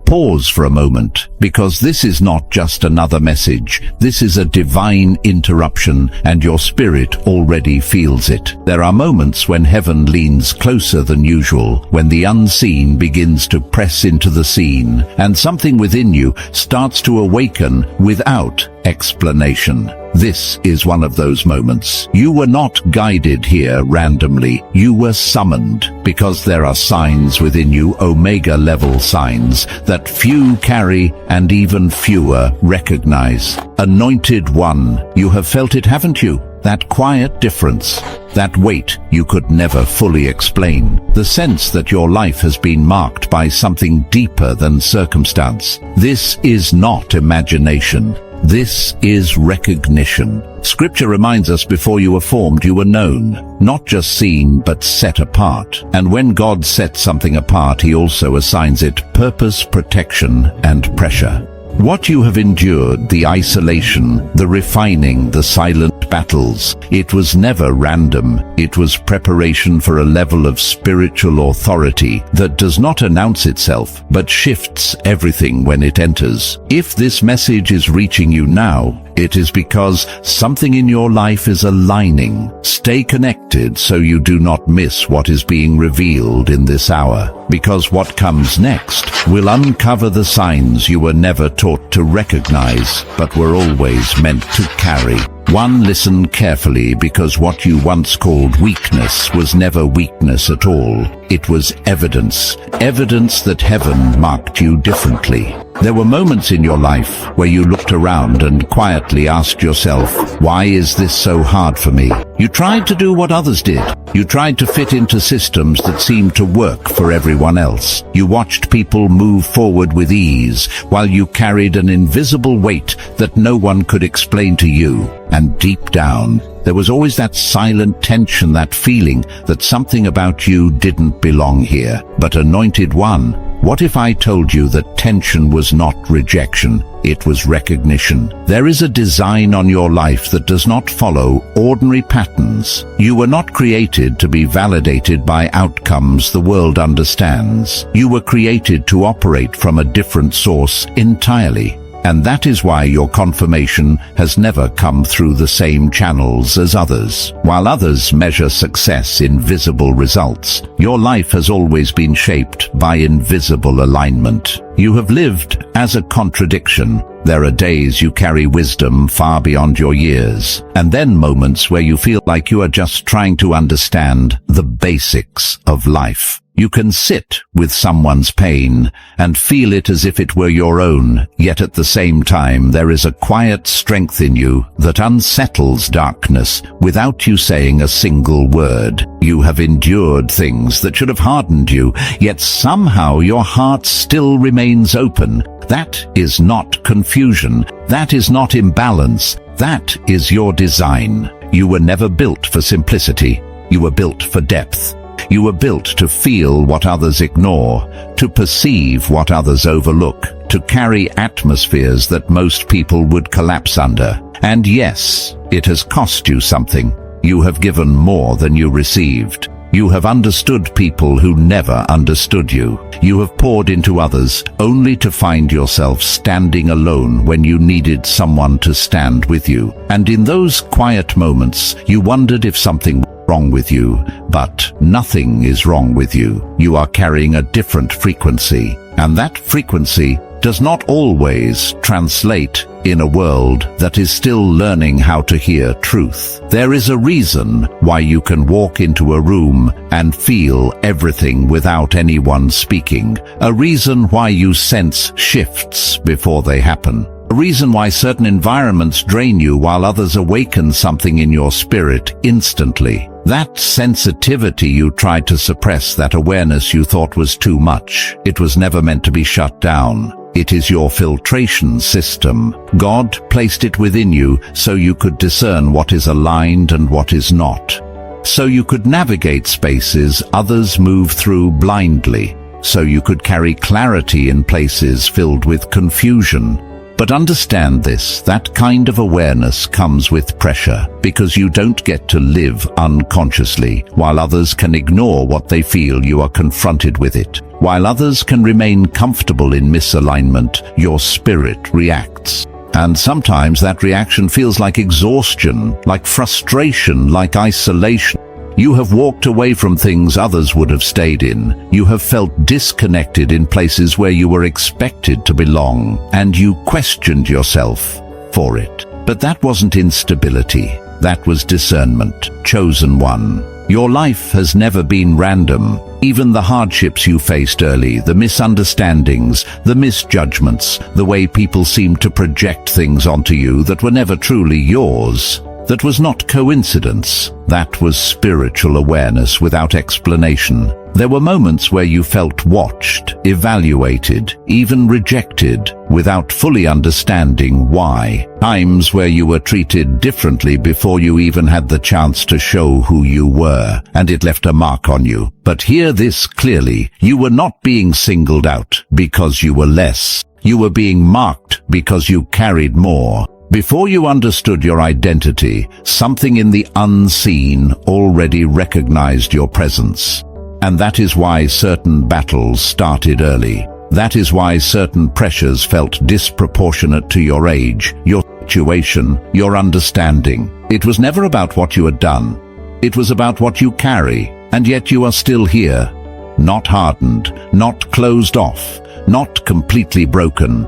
Pause for a moment, because this is not just another message. This is a divine interruption, and your spirit already feels it. There are moments when heaven leans closer than usual, when the unseen begins to press into the scene, and something within you starts to awaken without explanation. This is one of those moments. You were not guided here randomly. You were summoned, because there are signs within you, omega-level signs, that few carry and even fewer recognize. Anointed One, you have felt it, haven't you? That quiet difference, that weight you could never fully explain, the sense that your life has been marked by something deeper than circumstance. This is not imagination. This is recognition. Scripture reminds us before you were formed, you were known, not just seen, but set apart. And when God sets something apart, He also assigns it purpose, protection, and pressure. What you have endured, the isolation, the refining, the silent battles, it was never random. It was preparation for a level of spiritual authority that does not announce itself, but shifts everything when it enters. If this message is reaching you now, it is because something in your life is aligning. Stay connected so you do not miss what is being revealed in this hour, because what comes next will uncover the signs you were never taught to recognize, but were always meant to carry. One, listen carefully, because what you once called weakness was never weakness at all. It was evidence. Evidence that heaven marked you differently. There were moments in your life where you looked around and quietly asked yourself, why is this so hard for me? You tried to do what others did. You tried to fit into systems that seemed to work for everyone else. You watched people move forward with ease, while you carried an invisible weight that no one could explain to you. And deep down, there was always that silent tension, that feeling that something about you didn't belong here. But Anointed One, what if I told you that tension was not rejection? It was recognition. There is a design on your life that does not follow ordinary patterns. You were not created to be validated by outcomes the world understands. You were created to operate from a different source entirely. And that is why your confirmation has never come through the same channels as others. While others measure success in visible results, your life has always been shaped by invisible alignment. You have lived as a contradiction. There are days you carry wisdom far beyond your years, and then moments where you feel like you are just trying to understand the basics of life. You can sit with someone's pain and feel it as if it were your own, yet at the same time there is a quiet strength in you that unsettles darkness without you saying a single word. You have endured things that should have hardened you, yet somehow your heart still remains open. That is not confusion. That is not imbalance. That is your design. You were never built for simplicity. You were built for depth. You were built to feel what others ignore, to perceive what others overlook, to carry atmospheres that most people would collapse under. And yes, it has cost you something. You have given more than you received. You have understood people who never understood you. You have poured into others only to find yourself standing alone when you needed someone to stand with you. And in those quiet moments, you wondered if something was wrong with you, but nothing is wrong with you. You are carrying a different frequency, and that frequency does not always translate in a world that is still learning how to hear truth. There is a reason why you can walk into a room and feel everything without anyone speaking. A reason why you sense shifts before they happen. A reason why certain environments drain you while others awaken something in your spirit instantly. That sensitivity you tried to suppress, that awareness you thought was too much, it was never meant to be shut down. It is your filtration system. God placed it within you so you could discern what is aligned and what is not. So you could navigate spaces others move through blindly. So you could carry clarity in places filled with confusion. But understand this, that kind of awareness comes with pressure, because you don't get to live unconsciously, while others can ignore what they feel you are confronted with it. While others can remain comfortable in misalignment, your spirit reacts. And sometimes that reaction feels like exhaustion, like frustration, like isolation. You have walked away from things others would have stayed in. You have felt disconnected in places where you were expected to belong, and you questioned yourself for it. But that wasn't instability. That was discernment, chosen one. Your life has never been random. Even the hardships you faced early, the misunderstandings, the misjudgments, the way people seemed to project things onto you that were never truly yours, that was not coincidence. That was spiritual awareness without explanation. There were moments where you felt watched, evaluated, even rejected, without fully understanding why. Times where you were treated differently before you even had the chance to show who you were, and it left a mark on you. But hear this clearly, you were not being singled out because you were less. You were being marked because you carried more. Before you understood your identity, something in the unseen already recognized your presence. And that is why certain battles started early. That is why certain pressures felt disproportionate to your age, your situation, your understanding. It was never about what you had done. It was about what you carry, and yet you are still here. Not hardened, not closed off, not completely broken.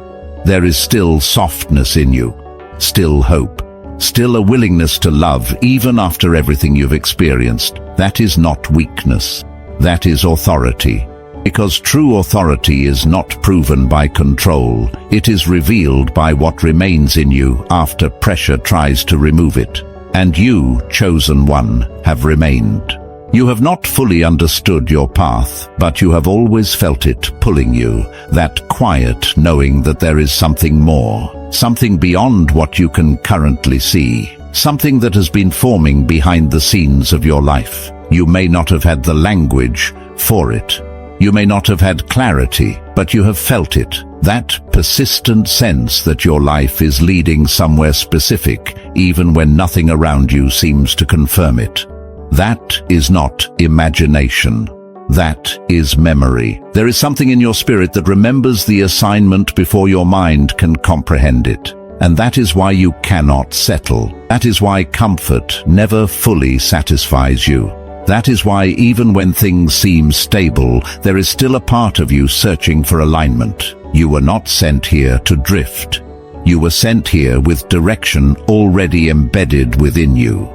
There is still softness in you, still hope, still a willingness to love even after everything you've experienced. That is not weakness. That is authority. Because true authority is not proven by control. It is revealed by what remains in you after pressure tries to remove it. And you, chosen one, have remained. You have not fully understood your path, but you have always felt it pulling you, that quiet knowing that there is something more, something beyond what you can currently see, something that has been forming behind the scenes of your life. You may not have had the language for it. You may not have had clarity, but you have felt it. That persistent sense that your life is leading somewhere specific, even when nothing around you seems to confirm it. That is not imagination. That is memory. There is something in your spirit that remembers the assignment before your mind can comprehend it. And that is why you cannot settle. That is why comfort never fully satisfies you. That is why even when things seem stable, there is still a part of you searching for alignment. You were not sent here to drift. You were sent here with direction already embedded within you.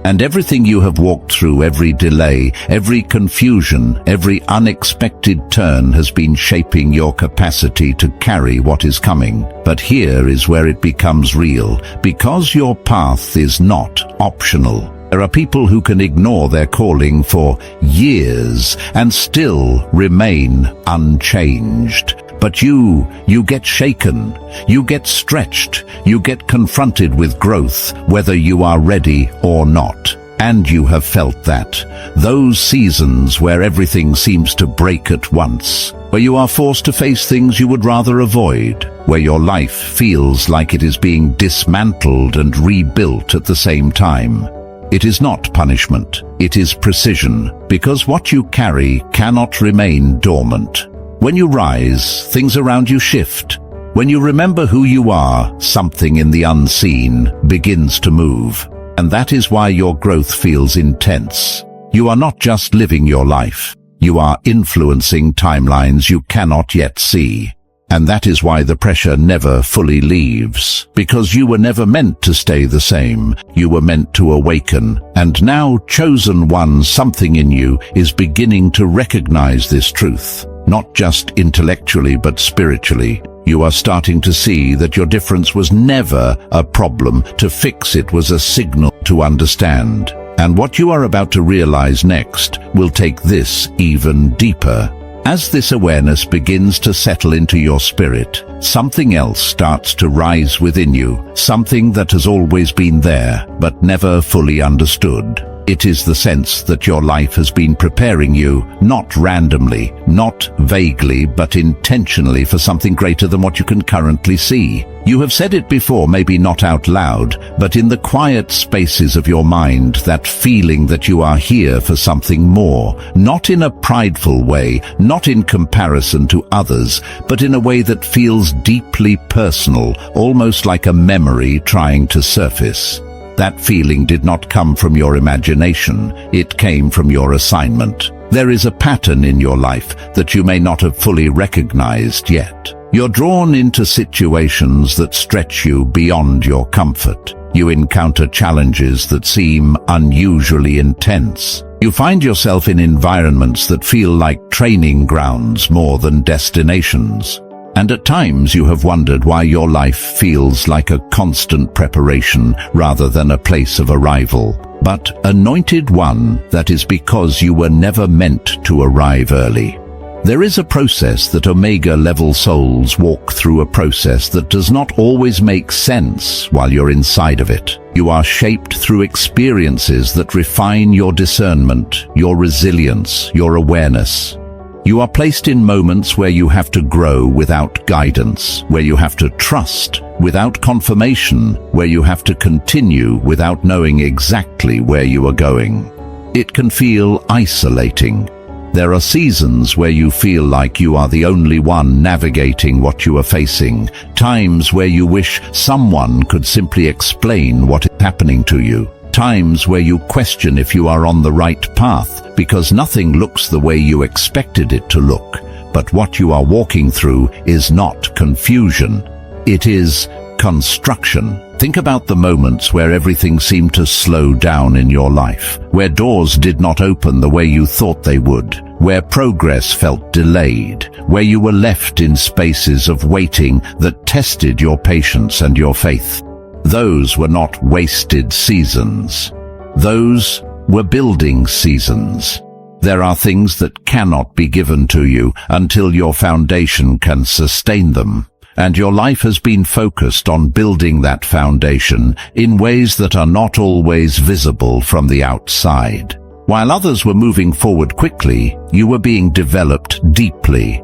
And everything you have walked through, every delay, every confusion, every unexpected turn has been shaping your capacity to carry what is coming. But here is where it becomes real, because your path is not optional. There are people who can ignore their calling for years and still remain unchanged. But you get shaken, you get stretched, you get confronted with growth, whether you are ready or not. And you have felt that. Those seasons where everything seems to break at once, where you are forced to face things you would rather avoid, where your life feels like it is being dismantled and rebuilt at the same time. It is not punishment, it is precision, because what you carry cannot remain dormant. When you rise, things around you shift. When you remember who you are, something in the unseen begins to move. And that is why your growth feels intense. You are not just living your life. You are influencing timelines you cannot yet see. And that is why the pressure never fully leaves. Because you were never meant to stay the same. You were meant to awaken. And now, chosen one, something in you is beginning to recognize this truth. Not just intellectually, but spiritually. You are starting to see that your difference was never a problem. To fix it was a signal to understand. And what you are about to realize next will take this even deeper. As this awareness begins to settle into your spirit, something else starts to rise within you, something that has always been there, but never fully understood. It is the sense that your life has been preparing you, not randomly, not vaguely, but intentionally for something greater than what you can currently see. You have said it before, maybe not out loud, but in the quiet spaces of your mind, that feeling that you are here for something more, not in a prideful way, not in comparison to others, but in a way that feels deeply personal, almost like a memory trying to surface. That feeling did not come from your imagination, it came from your assignment. There is a pattern in your life that you may not have fully recognized yet. You're drawn into situations that stretch you beyond your comfort. You encounter challenges that seem unusually intense. You find yourself in environments that feel like training grounds more than destinations. And at times you have wondered why your life feels like a constant preparation rather than a place of arrival. But, anointed one, that is because you were never meant to arrive early. There is a process that Omega-level souls walk through, a process that does not always make sense while you're inside of it. You are shaped through experiences that refine your discernment, your resilience, your awareness. You are placed in moments where you have to grow without guidance, where you have to trust without confirmation, where you have to continue without knowing exactly where you are going. It can feel isolating. There are seasons where you feel like you are the only one navigating what you are facing, times where you wish someone could simply explain what is happening to you. Times where you question if you are on the right path because nothing looks the way you expected it to look. But what you are walking through is not confusion. It is construction. Think about the moments where everything seemed to slow down in your life, where doors did not open the way you thought they would, where progress felt delayed, where you were left in spaces of waiting that tested your patience and your faith. Those were not wasted seasons. Those were building seasons. There are things that cannot be given to you until your foundation can sustain them. And your life has been focused on building that foundation in ways that are not always visible from the outside. While others were moving forward quickly, you were being developed deeply.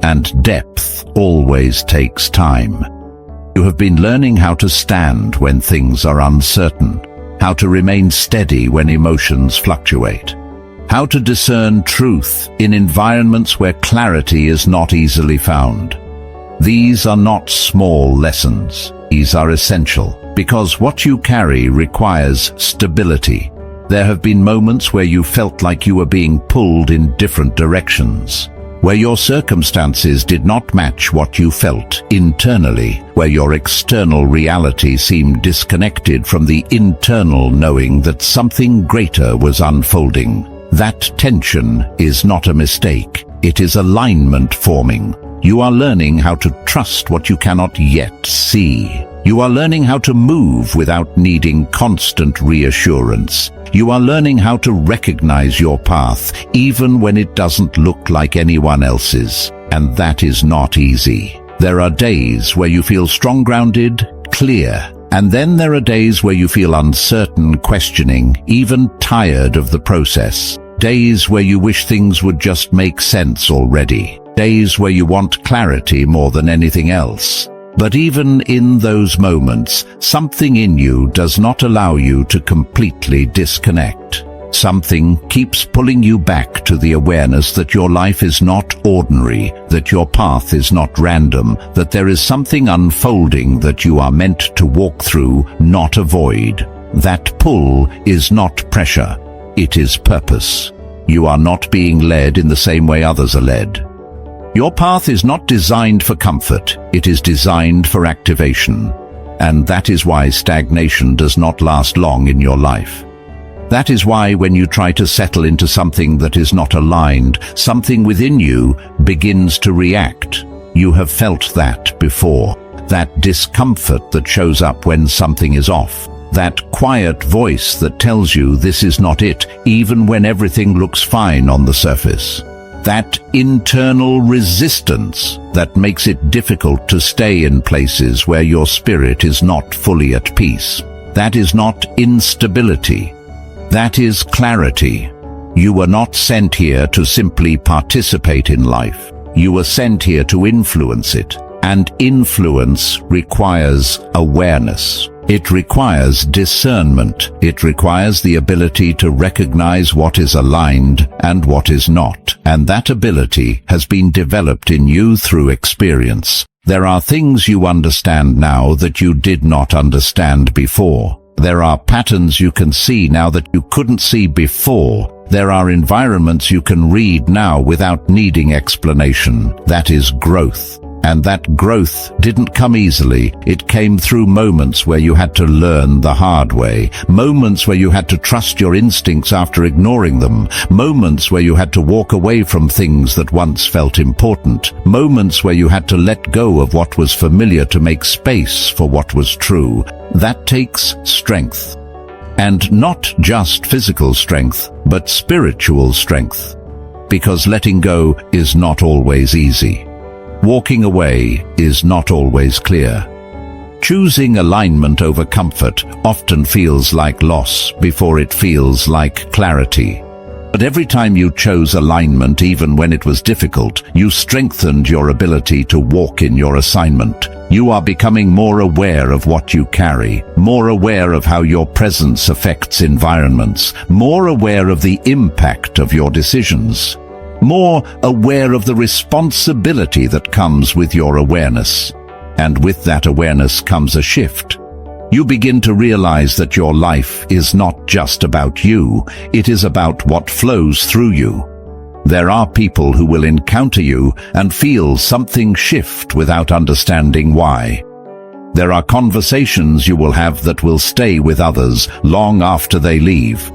And depth always takes time. You have been learning how to stand when things are uncertain, how to remain steady when emotions fluctuate, how to discern truth in environments where clarity is not easily found. These are not small lessons. These are essential, because what you carry requires stability. There have been moments where you felt like you were being pulled in different directions, where your circumstances did not match what you felt internally, where your external reality seemed disconnected from the internal knowing that something greater was unfolding. That tension is not a mistake. It is alignment forming. You are learning how to trust what you cannot yet see. You are learning how to move without needing constant reassurance. You are learning how to recognize your path, even when it doesn't look like anyone else's. And that is not easy. There are days where you feel strong-grounded, clear. And then there are days where you feel uncertain, questioning, even tired of the process. Days where you wish things would just make sense already. Days where you want clarity more than anything else. But even in those moments, something in you does not allow you to completely disconnect. Something keeps pulling you back to the awareness that your life is not ordinary, that your path is not random, that there is something unfolding that you are meant to walk through, not avoid. That pull is not pressure, it is purpose. You are not being led in the same way others are led. Your path is not designed for comfort, it is designed for activation. And that is why stagnation does not last long in your life. That is why when you try to settle into something that is not aligned, something within you begins to react. You have felt that before. That discomfort that shows up when something is off. That quiet voice that tells you this is not it, even when everything looks fine on the surface. That internal resistance that makes it difficult to stay in places where your spirit is not fully at peace. That is not instability. That is clarity. You were not sent here to simply participate in life. You were sent here to influence it. And influence requires awareness. It requires discernment. It requires the ability to recognize what is aligned and what is not. And that ability has been developed in you through experience. There are things you understand now that you did not understand before. There are patterns you can see now that you couldn't see before. There are environments you can read now without needing explanation. That is growth. And that growth didn't come easily. It came through moments where you had to learn the hard way, moments where you had to trust your instincts after ignoring them, moments where you had to walk away from things that once felt important, moments where you had to let go of what was familiar to make space for what was true. That takes strength. And not just physical strength, but spiritual strength. Because letting go is not always easy. Walking away is not always clear. Choosing alignment over comfort often feels like loss before it feels like clarity. But every time you chose alignment, even when it was difficult, you strengthened your ability to walk in your assignment. You are becoming more aware of what you carry, more aware of how your presence affects environments, more aware of the impact of your decisions. More aware of the responsibility that comes with your awareness. And with that awareness comes a shift. You begin to realize that your life is not just about you, it is about what flows through you. There are people who will encounter you and feel something shift without understanding why. There are conversations you will have that will stay with others long after they leave.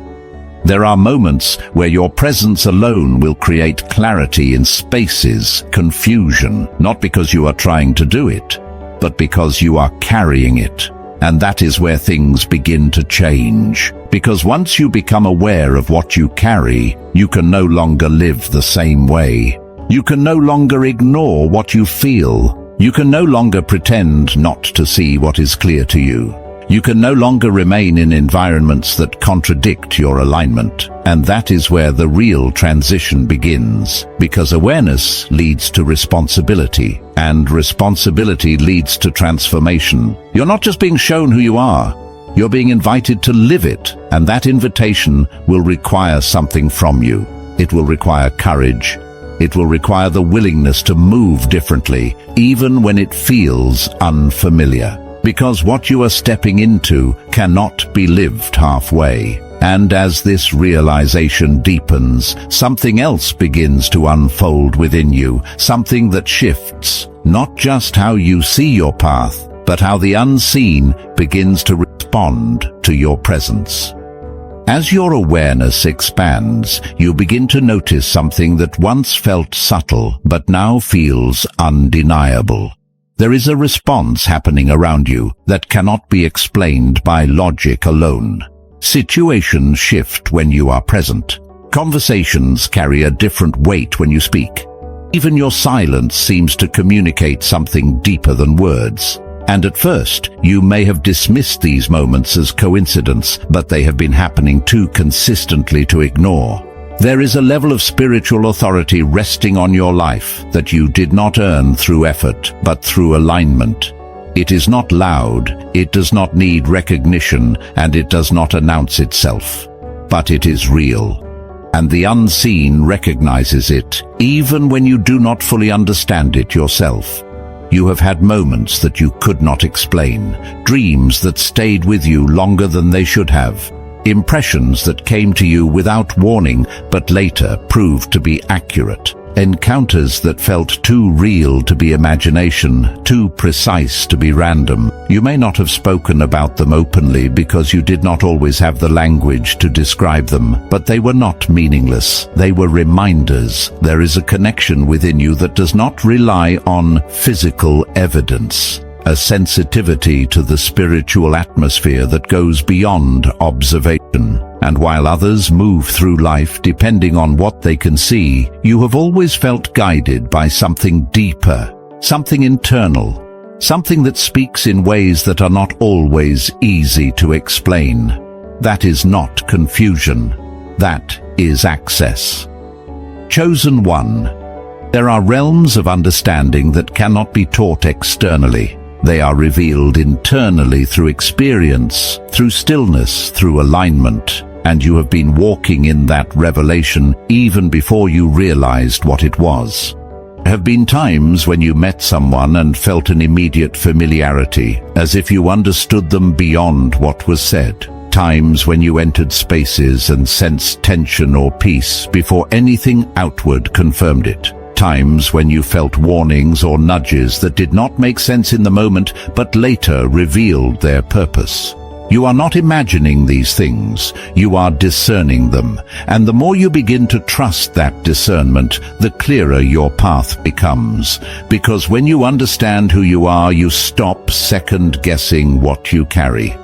There are moments where your presence alone will create clarity in spaces, confusion, not because you are trying to do it, but because you are carrying it. And that is where things begin to change. Because once you become aware of what you carry, you can no longer live the same way. You can no longer ignore what you feel. You can no longer pretend not to see what is clear to you. You can no longer remain in environments that contradict your alignment. And that is where the real transition begins. Because awareness leads to responsibility, and responsibility leads to transformation. You're not just being shown who you are, you're being invited to live it. And that invitation will require something from you. It will require courage. It will require the willingness to move differently, even when it feels unfamiliar. Because what you are stepping into cannot be lived halfway. And as this realization deepens, something else begins to unfold within you, something that shifts not just how you see your path, but how the unseen begins to respond to your presence. As your awareness expands, you begin to notice something that once felt subtle, but now feels undeniable. There is a response happening around you that cannot be explained by logic alone. Situations shift when you are present. Conversations carry a different weight when you speak. Even your silence seems to communicate something deeper than words. And at first, you may have dismissed these moments as coincidence, but they have been happening too consistently to ignore. There is a level of spiritual authority resting on your life that you did not earn through effort, but through alignment. It is not loud, it does not need recognition, and it does not announce itself. But it is real. And the unseen recognizes it, even when you do not fully understand it yourself. You have had moments that you could not explain, dreams that stayed with you longer than they should have. Impressions that came to you without warning but later proved to be accurate. Encounters that felt too real to be imagination, too precise to be random. You may not have spoken about them openly because you did not always have the language to describe them, but they were not meaningless. They were reminders. There is a connection within you that does not rely on physical evidence. A sensitivity to the spiritual atmosphere that goes beyond observation. And while others move through life depending on what they can see, you have always felt guided by something deeper, something internal, something that speaks in ways that are not always easy to explain. That is not confusion. That is access. Chosen one. There are realms of understanding that cannot be taught externally. They are revealed internally through experience, through stillness, through alignment, and you have been walking in that revelation even before you realized what it was. There have been times when you met someone and felt an immediate familiarity, as if you understood them beyond what was said. Times when you entered spaces and sensed tension or peace before anything outward confirmed it. Times when you felt warnings or nudges that did not make sense in the moment but later revealed their purpose. You are not imagining these things, you are discerning them, and the more you begin to trust that discernment, the clearer your path becomes. Because when you understand who you are, you stop second-guessing what you carry.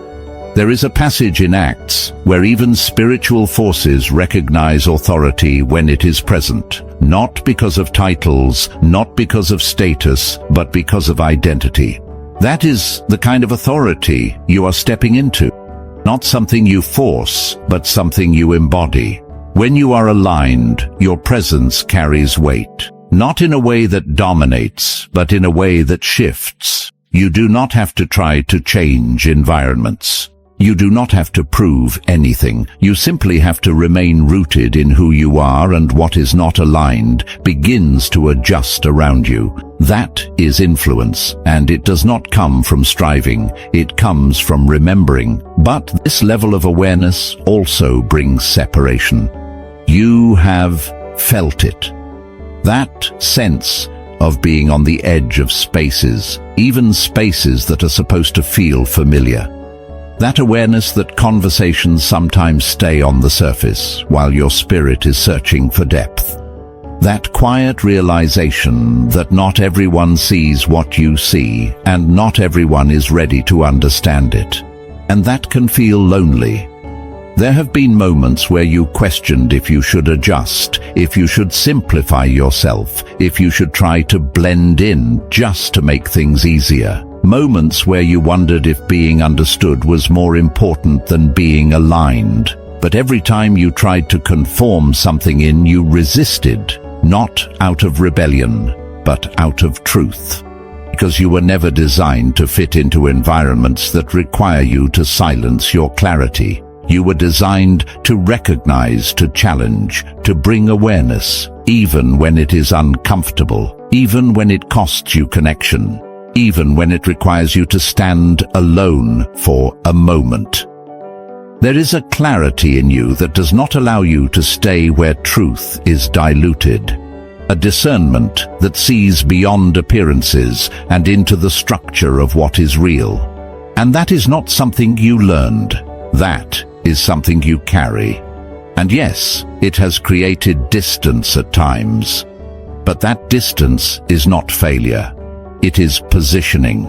There is a passage in Acts where even spiritual forces recognize authority when it is present, not because of titles, not because of status, but because of identity. That is the kind of authority you are stepping into. Not something you force, but something you embody. When you are aligned, your presence carries weight. Not in a way that dominates, but in a way that shifts. You do not have to try to change environments. You do not have to prove anything. You simply have to remain rooted in who you are, and what is not aligned begins to adjust around you. That is influence, and it does not come from striving. It comes from remembering. But this level of awareness also brings separation. You have felt it. That sense of being on the edge of spaces, even spaces that are supposed to feel familiar. That awareness that conversations sometimes stay on the surface while your spirit is searching for depth. That quiet realization that not everyone sees what you see and not everyone is ready to understand it. And that can feel lonely. There have been moments where you questioned if you should adjust, if you should simplify yourself, if you should try to blend in just to make things easier. Moments where you wondered if being understood was more important than being aligned. But every time you tried to conform something in, you resisted, not out of rebellion, but out of truth. Because you were never designed to fit into environments that require you to silence your clarity. You were designed to recognize, to challenge, to bring awareness, even when it is uncomfortable, even when it costs you connection. Even when it requires you to stand alone for a moment. There is a clarity in you that does not allow you to stay where truth is diluted. A discernment that sees beyond appearances and into the structure of what is real. And that is not something you learned. That is something you carry. And yes, it has created distance at times. But that distance is not failure. It is positioning,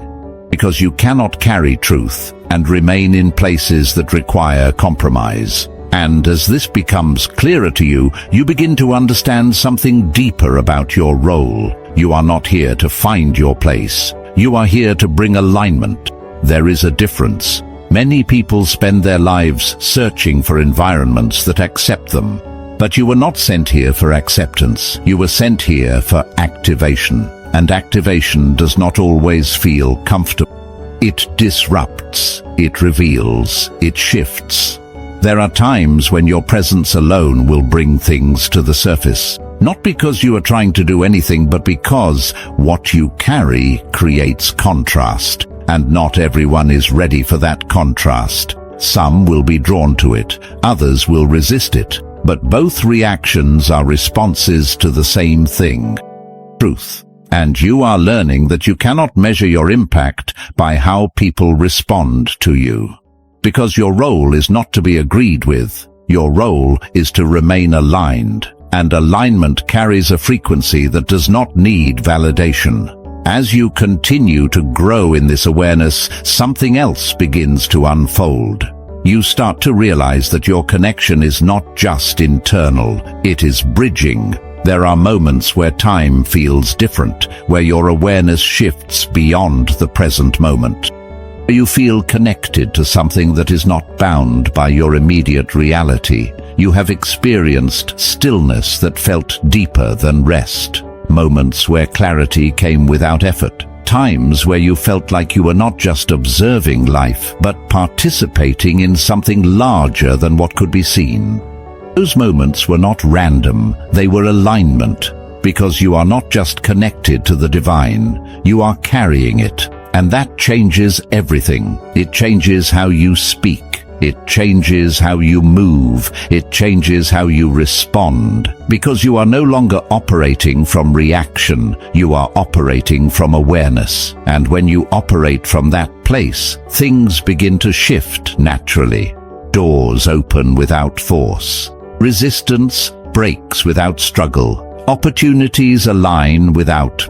because you cannot carry truth and remain in places that require compromise. And as this becomes clearer to you, you begin to understand something deeper about your role. You are not here to find your place. You are here to bring alignment. There is a difference. Many people spend their lives searching for environments that accept them. But you were not sent here for acceptance. You were sent here for activation. And activation does not always feel comfortable. It disrupts, it reveals, it shifts. There are times when your presence alone will bring things to the surface. Not because you are trying to do anything, but because what you carry creates contrast. And not everyone is ready for that contrast. Some will be drawn to it, others will resist it. But both reactions are responses to the same thing: truth. And you are learning that you cannot measure your impact by how people respond to you. Because your role is not to be agreed with. Your role is to remain aligned. And alignment carries a frequency that does not need validation. As you continue to grow in this awareness, something else begins to unfold. You start to realize that your connection is not just internal, it is bridging. There are moments where time feels different, where your awareness shifts beyond the present moment. You feel connected to something that is not bound by your immediate reality. You have experienced stillness that felt deeper than rest. Moments where clarity came without effort. Times where you felt like you were not just observing life, but participating in something larger than what could be seen. Those moments were not random, they were alignment, because you are not just connected to the divine, you are carrying it. And that changes everything. It changes how you speak. It changes how you move. It changes how you respond. Because you are no longer operating from reaction. You are operating from awareness. And when you operate from that place, things begin to shift naturally. Doors open without force. Resistance breaks without struggle. Opportunities align without